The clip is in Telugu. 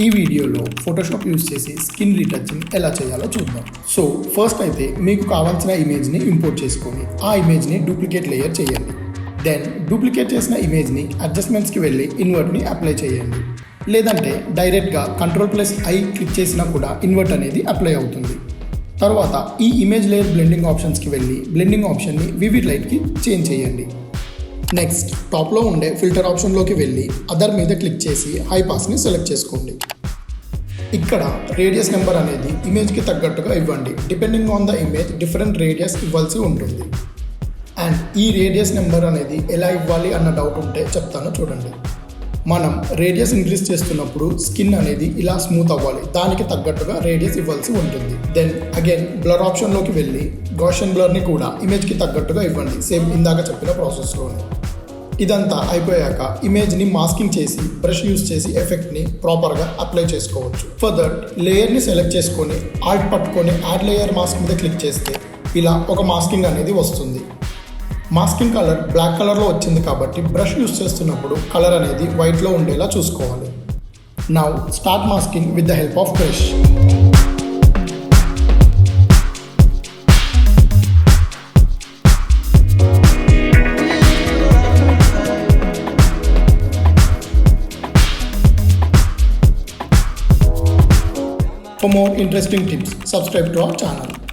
ఈ వీడియోలో ఫోటోషాప్ యూస్ చేసి స్కిన్ రీటచింగ్ ఎలా చేయాలో చూద్దాం. సో ఫస్ట్ అయితే మీకు కావాల్సిన ఇమేజ్ని ఇంపోర్ట్ చేసుకొని ఆ ఇమేజ్ని డూప్లికేట్ లేయర్ చేయండి. దెన్ డూప్లికేట్ చేసిన ఇమేజ్ని అడ్జస్ట్మెంట్స్కి వెళ్ళి ఇన్వర్ట్ని అప్లై చేయండి. లేదంటే డైరెక్ట్గా Ctrl+I క్లిక్ చేసినా కూడా ఇన్వర్ట్ అనేది అప్లై అవుతుంది. తర్వాత ఈ ఇమేజ్ లేయర్ బ్లెండింగ్ ఆప్షన్స్కి వెళ్ళి బ్లెండింగ్ ఆప్షన్ని వివిడ్ లైట్కి చేంజ్ చేయండి. నెక్స్ట్ టాప్లో ఉండే ఫిల్టర్ ఆప్షన్లోకి వెళ్ళి అదర్ మీద క్లిక్ చేసి హై పాస్ని సెలెక్ట్ చేసుకోండి. ఇక్కడ రేడియస్ నెంబర్ అనేది ఇమేజ్కి తగ్గట్టుగా ఇవ్వండి. Depending on the image different radius ఇవ్వాల్సి ఉంటుంది. అండ్ ఈ రేడియస్ నెంబర్ అనేది ఎలా ఇవ్వాలి అన్న డౌట్ ఉంటే చెప్తాను చూడండి. మనం రేడియస్ ఇంక్రీజ్ చేస్తున్నప్పుడు స్కిన్ అనేది ఇలా స్మూత్ అవ్వాలి, దానికి తగ్గట్టుగా రేడియస్ ఇవ్వాల్సి ఉంటుంది. దెన్ అగైన్ బ్లర్ ఆప్షన్లోకి వెళ్ళి గౌసియన్ బ్లర్ని కూడా ఇమేజ్కి తగ్గట్టుగా ఇవ్వండి, సేమ్ ఇందాక చెప్పిన ప్రాసెస్లోనే. ఇదంతా అయిపోయాక ఇమేజ్ని మాస్కింగ్ చేసి బ్రష్ యూస్ చేసి ఎఫెక్ట్ని ప్రాపర్గా అప్లై చేసుకోవచ్చు. ఫర్దర్ లేయర్ని సెలెక్ట్ చేసుకొని ఆల్ట్ పట్టుకొని యాడ్ లేయర్ మాస్క్ మీద క్లిక్ చేస్తే ఇలా ఒక మాస్కింగ్ అనేది వస్తుంది. మాస్కింగ్ కలర్ బ్లాక్ కలర్లో వచ్చింది కాబట్టి బ్రష్ యూస్ చేస్తున్నప్పుడు కలర్ అనేది వైట్లో ఉండేలా చూసుకోవాలి. Now start masking with the help of brush. For more interesting tips, subscribe to our channel.